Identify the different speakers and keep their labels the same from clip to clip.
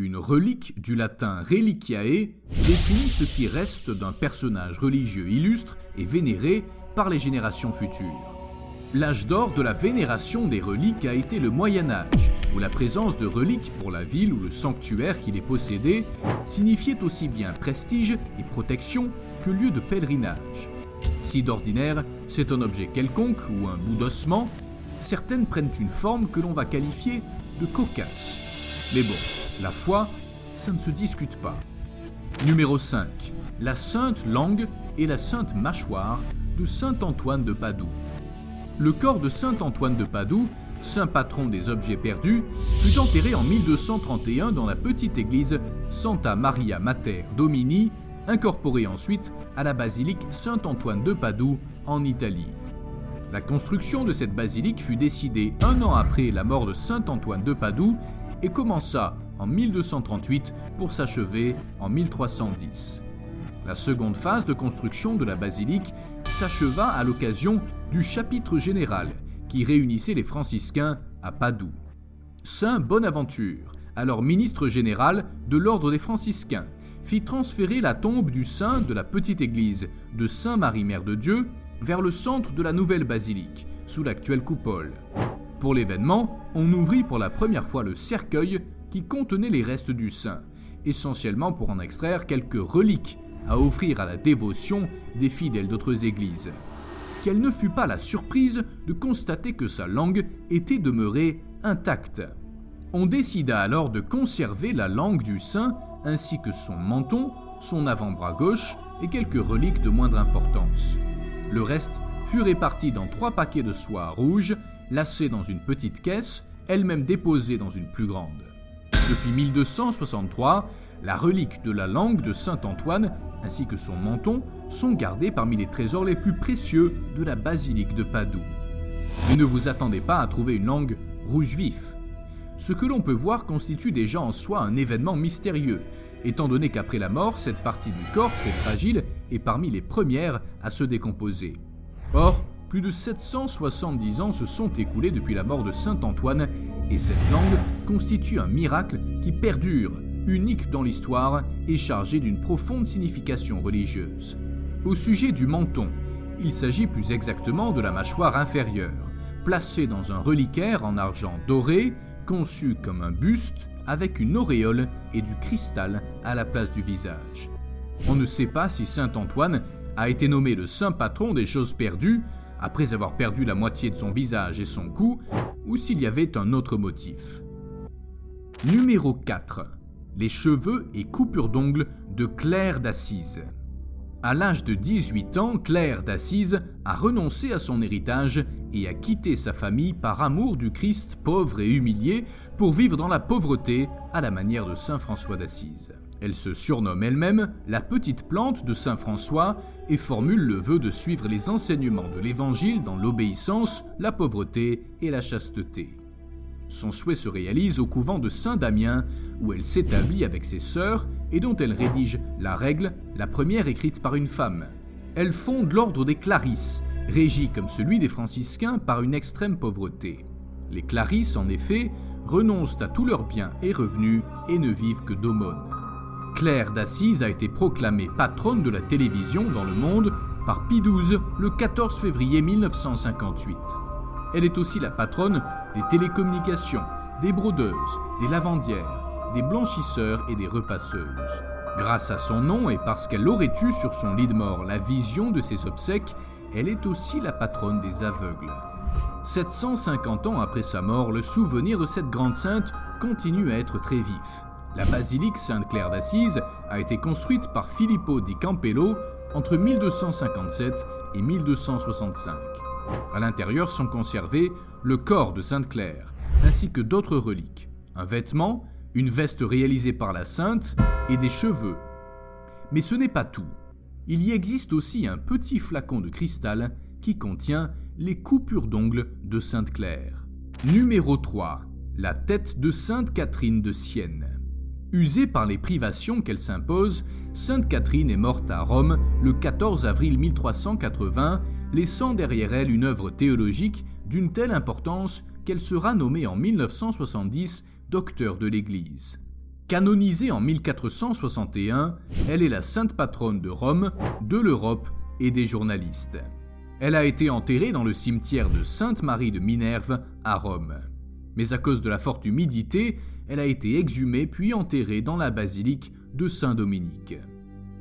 Speaker 1: Une relique, du latin reliquiae, définit ce qui reste d'un personnage religieux illustre et vénéré par les générations futures. L'âge d'or de la vénération des reliques a été le Moyen Âge, où la présence de reliques pour la ville ou le sanctuaire qui les possédait signifiait aussi bien prestige et protection que lieu de pèlerinage. Si d'ordinaire, c'est un objet quelconque ou un bout d'ossement, certaines prennent une forme que l'on va qualifier de cocasse. Mais bon, la foi, ça ne se discute pas. Numéro 5. La sainte langue et la sainte mâchoire de saint Antoine de Padoue. Le corps de saint Antoine de Padoue, saint patron des objets perdus, fut enterré en 1231 dans la petite église Santa Maria Mater Domini, incorporée ensuite à la basilique Saint-Antoine de Padoue en Italie. La construction de cette basilique fut décidée 1 an après la mort de saint Antoine de Padoue et commença en 1238 pour s'achever en 1310. La seconde phase de construction de la basilique s'acheva à l'occasion du chapitre général qui réunissait les franciscains à Padoue. Saint Bonaventure, alors ministre général de l'ordre des franciscains, fit transférer la tombe du saint de la petite église de Saint-Marie-Mère de Dieu vers le centre de la nouvelle basilique, sous l'actuelle coupole. Pour l'événement, on ouvrit pour la première fois le cercueil qui contenait les restes du saint, essentiellement pour en extraire quelques reliques à offrir à la dévotion des fidèles d'autres églises. Quelle ne fut pas la surprise de constater que sa langue était demeurée intacte. On décida alors de conserver la langue du saint ainsi que son menton, son avant-bras gauche et quelques reliques de moindre importance. Le reste fut réparti dans 3 paquets de soie rouge, lacés dans une petite caisse, elle-même déposée dans une plus grande. Depuis 1263, la relique de la langue de saint Antoine ainsi que son menton sont gardés parmi les trésors les plus précieux de la basilique de Padoue. Mais ne vous attendez pas à trouver une langue rouge vif. Ce que l'on peut voir constitue déjà en soi un événement mystérieux, étant donné qu'après la mort, cette partie du corps très fragile est parmi les premières à se décomposer. Or, plus de 770 ans se sont écoulés depuis la mort de saint Antoine, et cette langue constitue un miracle qui perdure, unique dans l'histoire et chargé d'une profonde signification religieuse. Au sujet du menton, il s'agit plus exactement de la mâchoire inférieure, placée dans un reliquaire en argent doré, conçu comme un buste avec une auréole et du cristal à la place du visage. On ne sait pas si saint Antoine a été nommé le saint patron des choses perdues, après avoir perdu la moitié de son visage et son cou, ou s'il y avait un autre motif. Numéro 4. Les cheveux et coupures d'ongles de Claire d'Assise. À l'âge de 18 ans, Claire d'Assise a renoncé à son héritage et a quitté sa famille par amour du Christ pauvre et humilié pour vivre dans la pauvreté à la manière de saint François d'Assise. Elle se surnomme elle-même la petite plante de saint François et formule le vœu de suivre les enseignements de l'Évangile dans l'obéissance, la pauvreté et la chasteté. Son souhait se réalise au couvent de Saint-Damien, où elle s'établit avec ses sœurs et dont elle rédige la règle, la première écrite par une femme. Elle fonde l'ordre des Clarisses, régi comme celui des franciscains par une extrême pauvreté. Les Clarisses, en effet, renoncent à tous leurs biens et revenus et ne vivent que d'aumônes. Claire d'Assise a été proclamée patronne de la télévision dans le monde par Pie XII le 14 février 1958. Elle est aussi la patronne des télécommunications, des brodeuses, des lavandières, des blanchisseurs et des repasseuses. Grâce à son nom et parce qu'elle aurait eu sur son lit de mort la vision de ses obsèques, elle est aussi la patronne des aveugles. 750 ans après sa mort, le souvenir de cette grande sainte continue à être très vif. La basilique Sainte-Claire d'Assise a été construite par Filippo di Campello entre 1257 et 1265. À l'intérieur sont conservés le corps de Sainte-Claire, ainsi que d'autres reliques, un vêtement, une veste réalisée par la sainte et des cheveux. Mais ce n'est pas tout. Il y existe aussi un petit flacon de cristal qui contient les coupures d'ongles de Sainte-Claire. Numéro 3. La tête de Sainte Catherine de Sienne. Usée par les privations qu'elle s'impose, Sainte Catherine est morte à Rome le 14 avril 1380, laissant derrière elle une œuvre théologique d'une telle importance qu'elle sera nommée en 1970 docteur de l'Église. Canonisée en 1461, elle est la sainte patronne de Rome, de l'Europe et des journalistes. Elle a été enterrée dans le cimetière de Sainte-Marie de Minerve à Rome. Mais à cause de la forte humidité, elle a été exhumée puis enterrée dans la basilique de Saint-Dominique.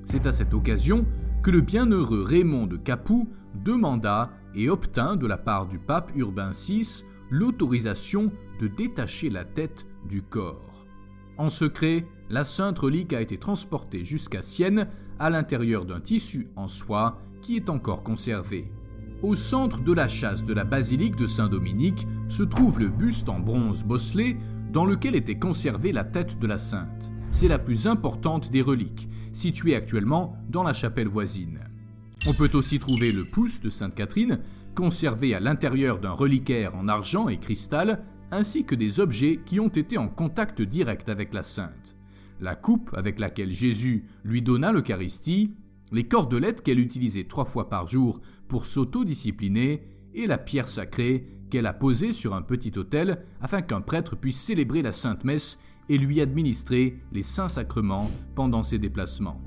Speaker 1: C'est à cette occasion que le bienheureux Raymond de Capoue demanda et obtint de la part du pape Urbain VI l'autorisation de détacher la tête du corps. En secret, la sainte relique a été transportée jusqu'à Sienne à l'intérieur d'un tissu en soie qui est encore conservé. Au centre de la châsse de la basilique de Saint-Dominique se trouve le buste en bronze bosselé dans lequel était conservée la tête de la sainte. C'est la plus importante des reliques, située actuellement dans la chapelle voisine. On peut aussi trouver le pouce de Sainte Catherine, conservé à l'intérieur d'un reliquaire en argent et cristal, ainsi que des objets qui ont été en contact direct avec la sainte. La coupe avec laquelle Jésus lui donna l'Eucharistie, les cordelettes qu'elle utilisait 3 fois par jour pour s'autodiscipliner et la pierre sacrée qu'elle a posée sur un petit autel afin qu'un prêtre puisse célébrer la Sainte Messe et lui administrer les saints sacrements pendant ses déplacements.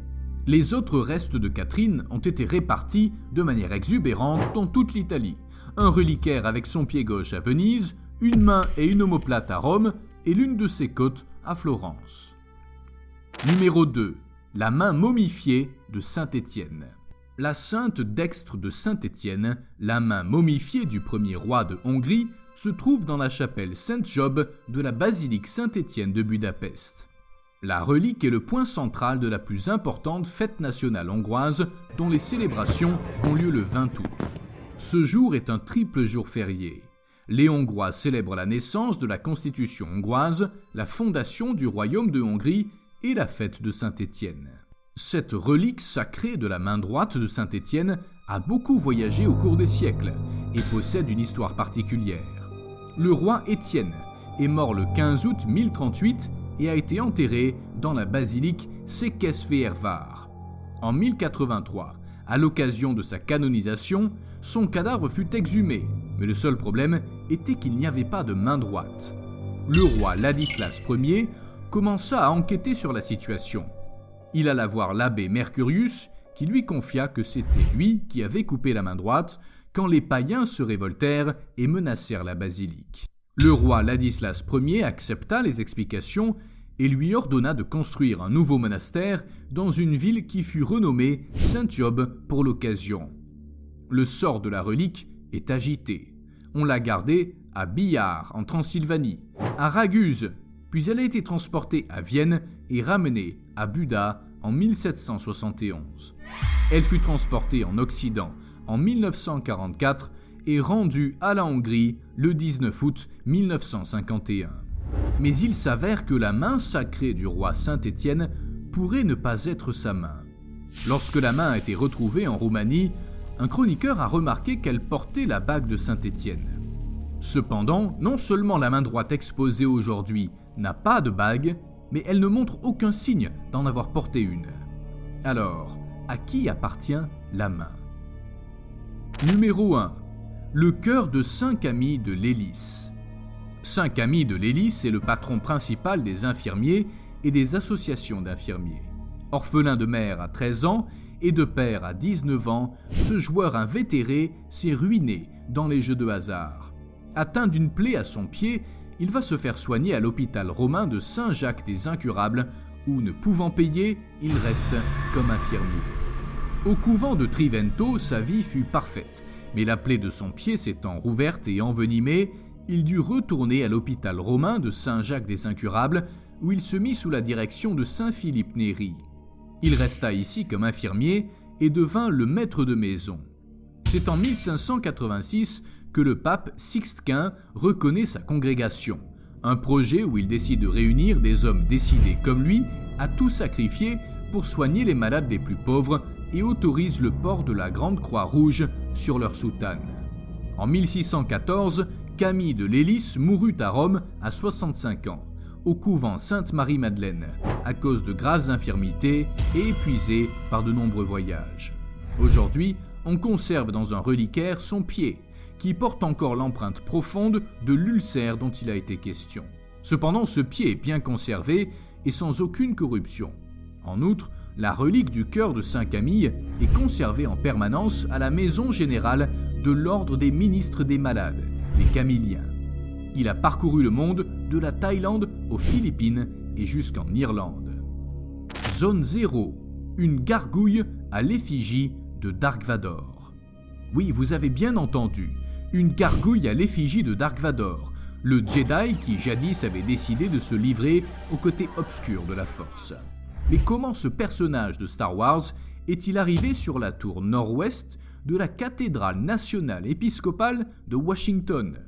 Speaker 1: Les autres restes de Catherine ont été répartis de manière exubérante dans toute l'Italie. Un reliquaire avec son pied gauche à Venise, une main et une omoplate à Rome et l'une de ses côtes à Florence. Numéro 2. La main momifiée de Saint-Étienne. La sainte dextre de Saint-Étienne, la main momifiée du premier roi de Hongrie, se trouve dans la chapelle Saint-Job de la basilique Saint-Étienne de Budapest. La relique est le point central de la plus importante fête nationale hongroise dont les célébrations ont lieu le 20 août. Ce jour est un triple jour férié. Les Hongrois célèbrent la naissance de la Constitution hongroise, la fondation du royaume de Hongrie et la fête de Saint-Étienne. Cette relique sacrée de la main droite de Saint-Étienne a beaucoup voyagé au cours des siècles et possède une histoire particulière. Le roi Étienne est mort le 15 août 1038 et a été enterré dans la basilique Székesfehérvár. En 1083, à l'occasion de sa canonisation, son cadavre fut exhumé, mais le seul problème était qu'il n'y avait pas de main droite. Le roi Ladislas Ier commença à enquêter sur la situation. Il alla voir l'abbé Mercurius, qui lui confia que c'était lui qui avait coupé la main droite quand les païens se révoltèrent et menacèrent la basilique. Le roi Ladislas Ier accepta les explications et lui ordonna de construire un nouveau monastère dans une ville qui fut renommée Saint-Job pour l'occasion. Le sort de la relique est agité. On l'a gardée à Bihar, en Transylvanie, à Raguse, puis elle a été transportée à Vienne et ramenée à Buda en 1771. Elle fut transportée en Occident en 1944 et rendue à la Hongrie le 19 août 1951. Mais il s'avère que la main sacrée du roi Saint-Étienne pourrait ne pas être sa main. Lorsque la main a été retrouvée en Roumanie, un chroniqueur a remarqué qu'elle portait la bague de Saint-Étienne. Cependant, non seulement la main droite exposée aujourd'hui n'a pas de bague, mais elle ne montre aucun signe d'en avoir porté une. Alors, à qui appartient la main ? Numéro 1. Le cœur de Saint Camille de Lélis. Saint Camille de Lélis est le patron principal des infirmiers et des associations d'infirmiers. Orphelin de mère à 13 ans et de père à 19 ans, ce joueur invétéré s'est ruiné dans les jeux de hasard. Atteint d'une plaie à son pied, il va se faire soigner à l'hôpital romain de Saint-Jacques des Incurables, où, ne pouvant payer, il reste comme infirmier. Au couvent de Trivento, sa vie fut parfaite, mais la plaie de son pied s'étant rouverte et envenimée, il dut retourner à l'hôpital romain de Saint-Jacques des Incurables, où il se mit sous la direction de saint Philippe Néri. Il resta ici comme infirmier et devint le maître de maison. C'est en 1586 que le pape Sixte Quint reconnaît sa congrégation, un projet où il décide de réunir des hommes décidés comme lui à tout sacrifier pour soigner les malades les plus pauvres et autorise le port de la grande croix rouge sur leur soutane. En 1614, Camille de Lélis mourut à Rome à 65 ans, au couvent Sainte-Marie-Madeleine, à cause de grasses infirmités et épuisé par de nombreux voyages. Aujourd'hui, on conserve dans un reliquaire son pied, qui porte encore l'empreinte profonde de l'ulcère dont il a été question. Cependant, ce pied est bien conservé et sans aucune corruption. En outre, la relique du cœur de Saint Camille est conservée en permanence à la maison générale de l'ordre des ministres des malades, les Camilliens. Il a parcouru le monde de la Thaïlande aux Philippines et jusqu'en Irlande. Zone 0. Une gargouille à l'effigie de Dark Vador. Oui, vous avez bien entendu, une gargouille à l'effigie de Dark Vador, le Jedi qui jadis avait décidé de se livrer au côté obscur de la Force. Mais comment ce personnage de Star Wars est-il arrivé sur la tour nord-ouest de la cathédrale nationale épiscopale de Washington?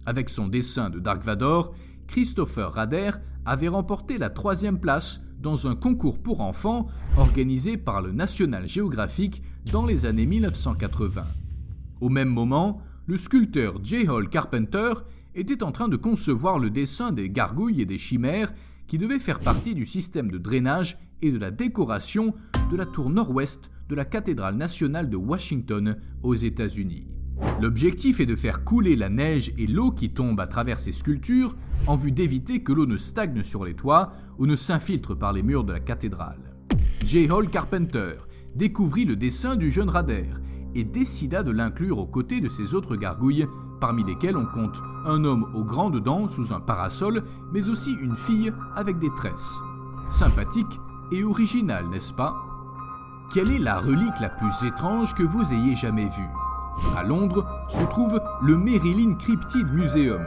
Speaker 1: Avec son dessin de Dark Vador, Christopher Rader avait remporté la 3e place dans un concours pour enfants organisé par le National Geographic dans les années 1980. Au même moment, le sculpteur J. Hall Carpenter était en train de concevoir le dessin des gargouilles et des chimères qui devaient faire partie du système de drainage et de la décoration de la tour nord-ouest de la cathédrale nationale de Washington aux États-Unis. L'objectif est de faire couler la neige et l'eau qui tombe à travers ces sculptures en vue d'éviter que l'eau ne stagne sur les toits ou ne s'infiltre par les murs de la cathédrale. J. Hall Carpenter découvrit le dessin du jeune Rader et décida de l'inclure aux côtés de ses autres gargouilles, parmi lesquelles on compte un homme aux grandes dents sous un parasol, mais aussi une fille avec des tresses. Sympathique et original, n'est-ce pas? Quelle est la relique la plus étrange que vous ayez jamais vue? À Londres se trouve le Marilyn Cryptid Museum,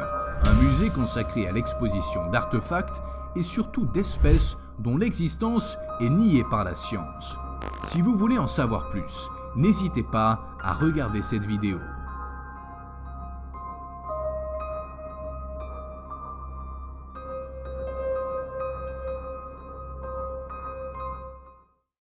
Speaker 1: un musée consacré à l'exposition d'artefacts et surtout d'espèces dont l'existence est niée par la science. Si vous voulez en savoir plus, n'hésitez pas à regarder cette vidéo.